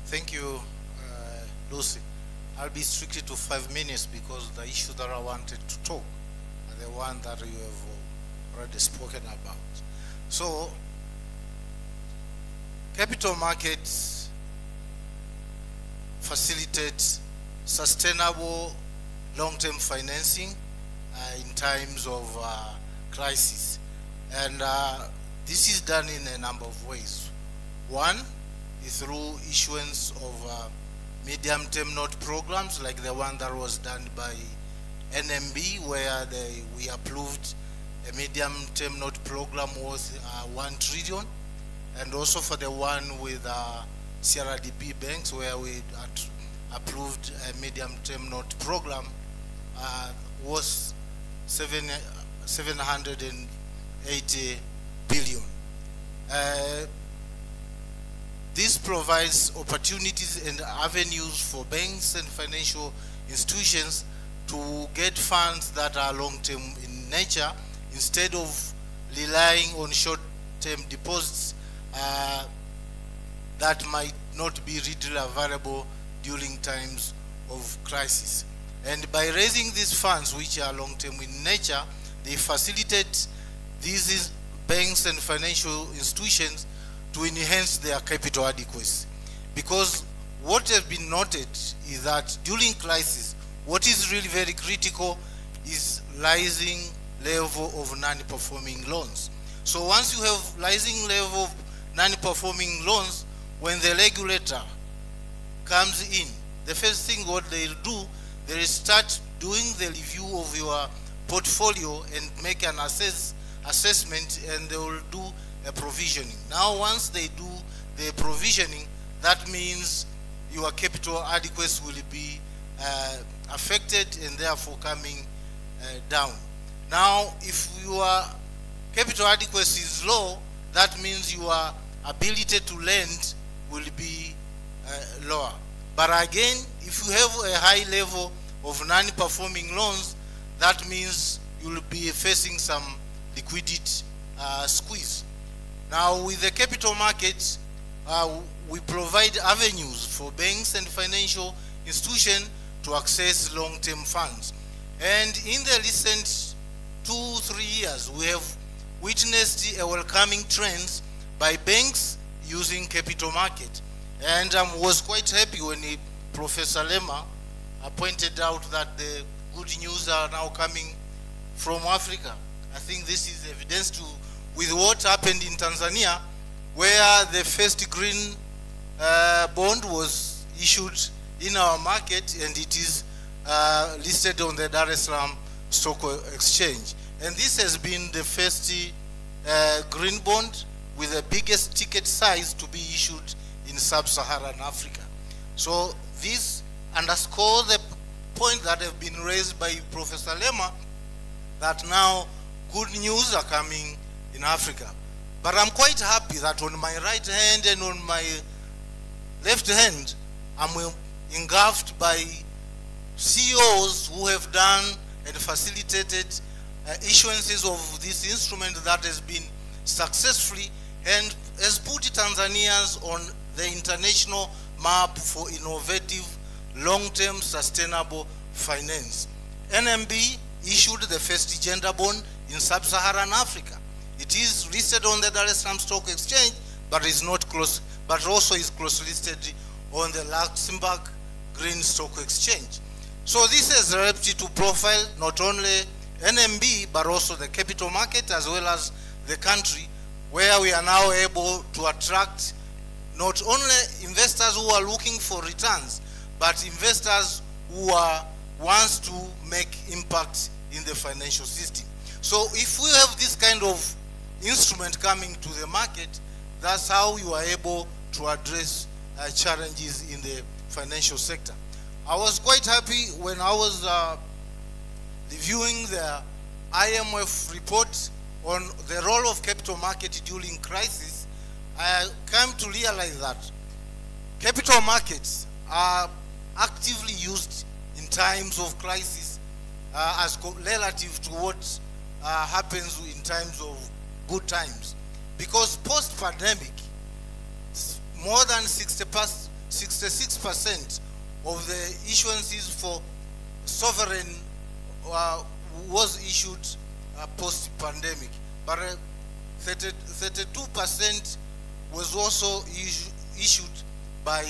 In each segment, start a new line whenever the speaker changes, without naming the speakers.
Thank you, Lucy. I'll be strictly to 5 minutes because the issue that I wanted to talk are the one that you have already spoken about. So, capital markets facilitate sustainable long-term financing in times of crisis. And this is done in a number of ways. One is through issuance of medium-term note programs like the one that was done by NMB, where we approved a medium-term note program worth 1 trillion, and also for the one with CRDB banks, where we approved a medium-term note program worth 780 billion. This provides opportunities and avenues for banks and financial institutions to get funds that are long-term in nature instead of relying on short-term deposits that might not be readily available during times of crisis. And by raising these funds, which are long-term in nature, they facilitate these banks and financial institutions to enhance their capital adequacy. Because what has been noted is that during crisis, what is really very critical is rising level of non-performing loans. So once you have rising level of non-performing loans, when the regulator comes in, the first thing what they do, they start doing the review of your portfolio and make an assessment, and they will do a provisioning. Now once they do the provisioning, that means your capital adequacy will be affected and therefore coming down. Now if your capital adequacy is low, that means your ability to lend will be lower. But again, if you have a high level of non-performing loans, that means you will be facing some liquidity squeeze. Now with the capital markets, we provide avenues for banks and financial institutions to access long-term funds. And in the recent 2-3 years, we have witnessed a welcoming trend by banks using capital market. And I was quite happy when Professor Lema pointed out that the good news are now coming from Africa. I think this is evidence with what happened in Tanzania, where the first green bond was issued in our market, and it is listed on the Dar es Salaam Stock Exchange. And this has been the first green bond with the biggest ticket size to be issued in sub-Saharan Africa. So this underscores the point that have been raised by Professor Lema, that now good news are coming in Africa. But I'm quite happy that on my right hand and on my left hand, I'm engulfed by CEOs who have done and facilitated issuances of this instrument that has been successfully and has put Tanzanians on the international map for innovative, long-term, sustainable finance. NMB issued the first gender bond in sub-Saharan Africa. It is listed on the Dar es Salaam Stock Exchange, but is not close, but also is close listed on the Luxembourg Green Stock Exchange. So this has helped to profile not only NMB, but also the capital market as well as the country, where we are now able to attract not only investors who are looking for returns, but investors who wants to make impact in the financial system. So if we have this kind of instrument coming to the market, that's how you are able to address challenges in the financial sector. I was quite happy when I was reviewing the IMF report on the role of capital market during crisis. I came to realize that capital markets are actively used in times of crisis as relative to what happens in times of good times. Because post-pandemic, more than 60% 66% of the issuances for sovereign was issued post-pandemic, but 32% was also issued by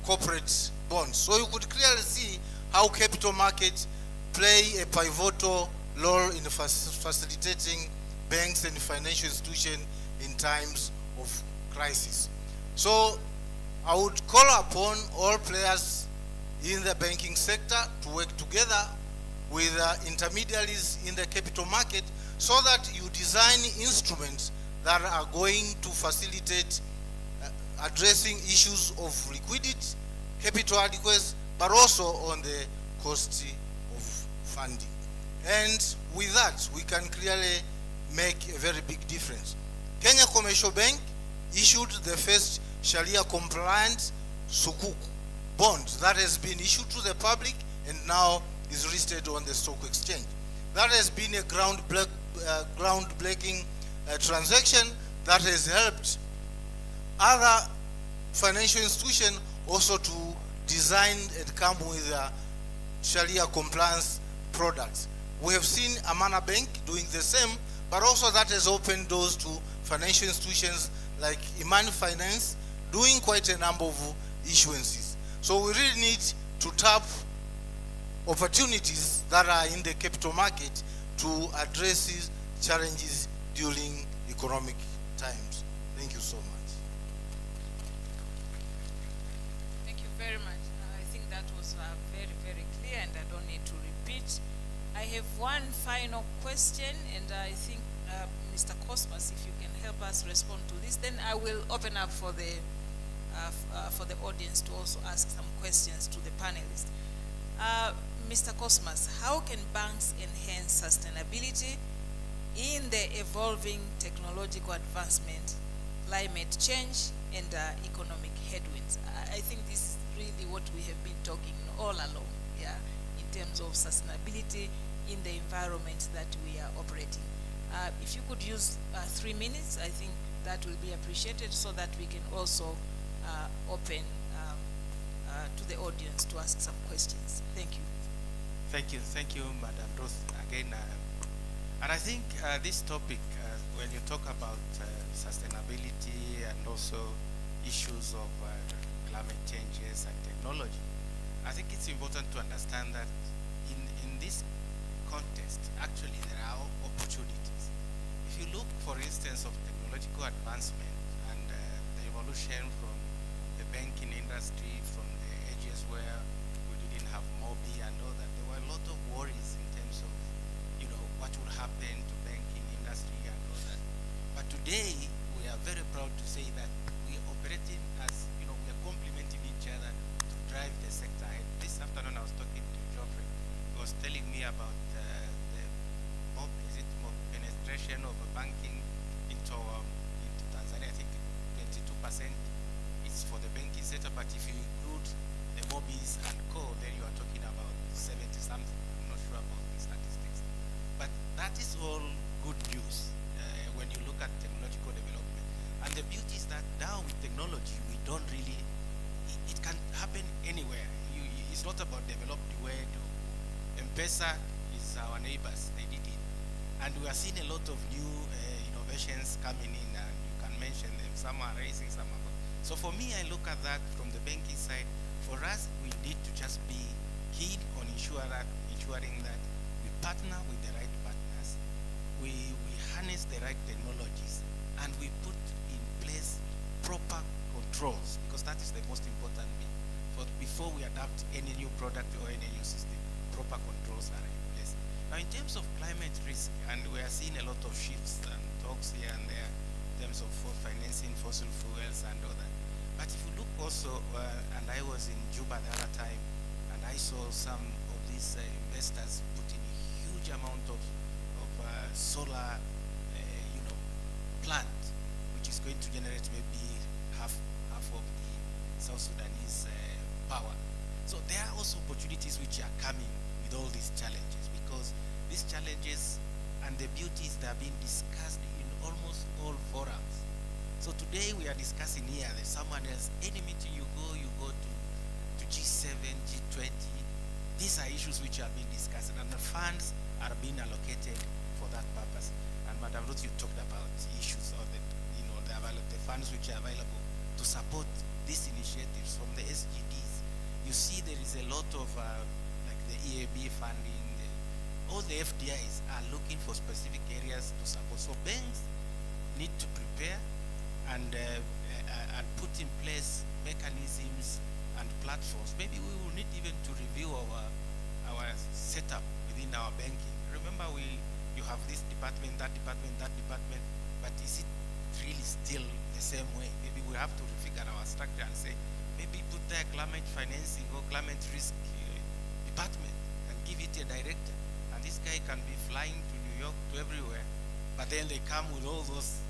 corporate bonds. So you could clearly see how capital markets play a pivotal role in facilitating banks and financial institutions in times of crisis. So I would call upon all players in the banking sector to work together with intermediaries in the capital market so that you design instruments that are going to facilitate addressing issues of liquidity, capital adequacy, but also on the cost of funding. And with that, we can clearly make a very big difference. Kenya Commercial Bank issued the first Sharia-compliant Sukuk bond that has been issued to the public and now is listed on the stock exchange. That has been a groundbreaking transaction that has helped other financial institutions also to design and come with Sharia compliance products. We have seen Amana Bank doing the same, but also that has opened doors to financial institutions like Iman Finance doing quite a number of issuances. So we really need to tap opportunities that are in the capital market to address these challenges during economic times. Thank you so much.
Thank you very much. I think that was very, very clear and I don't need to repeat. I have one final question and I think Mr. Cosmas, if you can help us respond to this, then I will open up for the audience to also ask some questions to the panelists. Mr. Cosmas, how can banks enhance sustainability in the evolving technological advancement, climate change, and economic headwinds? I think this is really what we have been talking all along, yeah, in terms of sustainability in the environment that we are operating. If you could use 3 minutes, I think that will be appreciated so that we can also open to the audience to ask some questions. Thank you.
Thank you, Madam Ruth. Again, and I think this topic, when you talk about sustainability and also issues of climate changes and technology, I think it's important to understand that in this context, actually there are opportunities. If you look, for instance, of technological advancement and the evolution from the banking industry, from the ages where we didn't have MOBI and all that, there were a lot of worries in terms of, you know, what would happen to banking industry and all that. But today, we are very proud to say that we are operating as, you know, we are complementing each other to drive the sector ahead. This afternoon, I was talking to Geoffrey. He was telling me about the penetration of banking into Tanzania. I think 22% is for the banking sector, but if you include the MOBIs and co, then you are talking about 70 something. I'm not sure about the statistics. But that is all good news when you look at technological development. And the beauty is that now with technology, we don't really, it can happen anywhere. It's not about developed where M-Pesa is our neighbors, they did it. And we are seeing a lot of new innovations coming in, and you can mention them. Some are raising, some are not. So for me, I look at that from the banking side. For us, we need to just be keen on ensuring that we partner with the right partners, we harness the right technologies, and we put in place proper controls, because that is the most important bit. For before we adapt any new product or any new system, proper controls are in place. Now, in terms of climate risk, and we are seeing a lot of shifts and talks here and there in terms of financing fossil fuels and all that. But if you look also, and I was in Juba the other time, and I saw some of these investors putting a huge amount of solar, plant, which is going to generate maybe half of the South Sudanese power. So there are also opportunities which are coming with all these challenges, because these challenges and the beauties that are being discussed in almost all forums. So today we are discussing here, there's someone else, any meeting you go to these are issues which are being discussed, and the funds are being allocated for that purpose. And Madam Ruth, you talked about issues of the, the funds which are available to support these initiatives from the SGDs. You see there is a lot of like the EAB funding, all the FDIs are looking for specific areas to support. So banks need to prepare and put in place mechanisms and platforms. Maybe we will need even to review our setup within our banking. Remember, you have this department, that department, but is it really still the same way? Maybe we have to refigure our structure and say, maybe put there climate financing or climate risk department and give it a director. And this guy can be flying to New York, to everywhere, but then they come with all those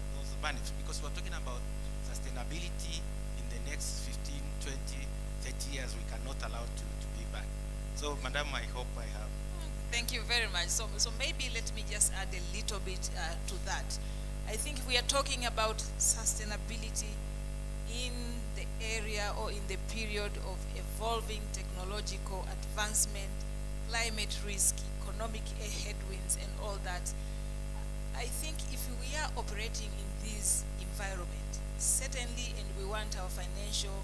benefits, because we're talking about sustainability in the next 15, 20, 30 years. We cannot allow to be back. So, Madam, I hope I have.
Thank you very much. So maybe let me just add a little bit to that. I think we are talking about sustainability in the area or in the period of evolving technological advancement, climate risk, economic headwinds, and all that. I think if we are operating in this environment, certainly, and we want our financial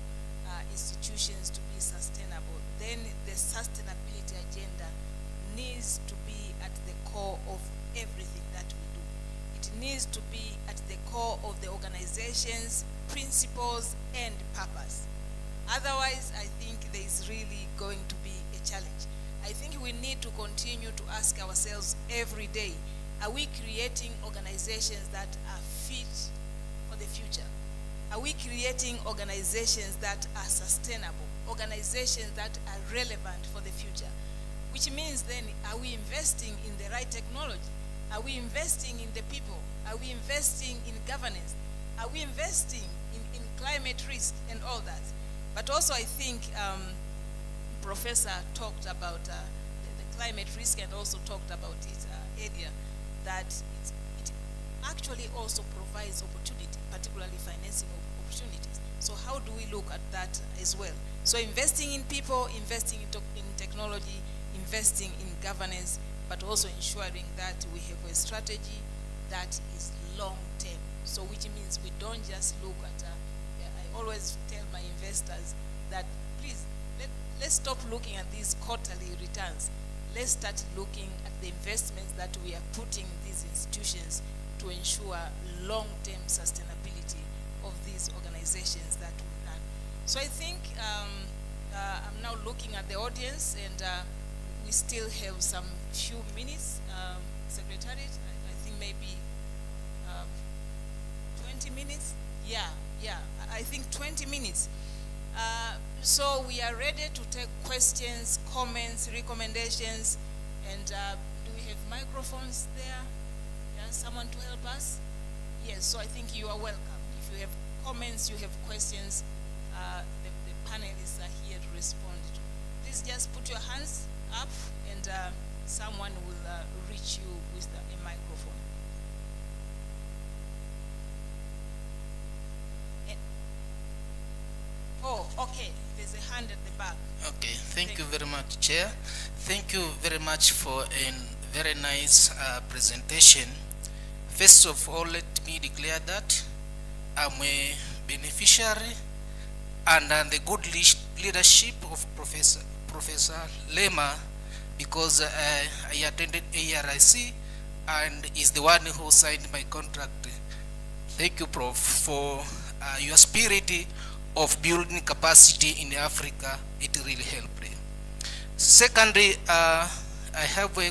institutions to be sustainable, then the sustainability agenda needs to be at the core of everything that we do. It needs to be at the core of the organization's principles and purpose. Otherwise, I think there is really going to be a challenge. I think we need to continue to ask ourselves every day, are we creating organizations that are fit for the future? Are we creating organizations that are sustainable, organizations that are relevant for the future? Which means then, are we investing in the right technology? Are we investing in the people? Are we investing in governance? Are we investing in climate risk and all that? But also I think Professor talked about the climate risk and also talked about it earlier, that it actually also provides opportunity, particularly financing opportunities. So how do we look at that as well? So investing in people, investing in technology, investing in governance, but also ensuring that we have a strategy that is long-term. So which means we don't just look at, I always tell my investors that please, let's stop looking at these quarterly returns. Let's start looking at the investments that we are putting in these institutions to ensure long-term sustainability of these organizations that we run. So I think I'm now looking at the audience, and we still have some few minutes. Secretariat, I think maybe 20 minutes? Yeah, I think 20 minutes. So we are ready to take questions, comments, recommendations, and do we have microphones there? Yeah, someone to help us? Yes, so I think you are welcome. If you have comments, you have questions, the panelists are here to respond to. Please just put your hands up, and someone will reach you with a microphone. Oh, okay. There's a hand at the back.
Okay, thank you very much, Chair. Thank you very much for a very nice presentation. First of all, let me declare that I'm a beneficiary under the good leadership of Professor Lema, because I attended ARIC and is the one who signed my contract. Thank you, Prof, for your spirit of building capacity in Africa. It really helped. Secondly, I have a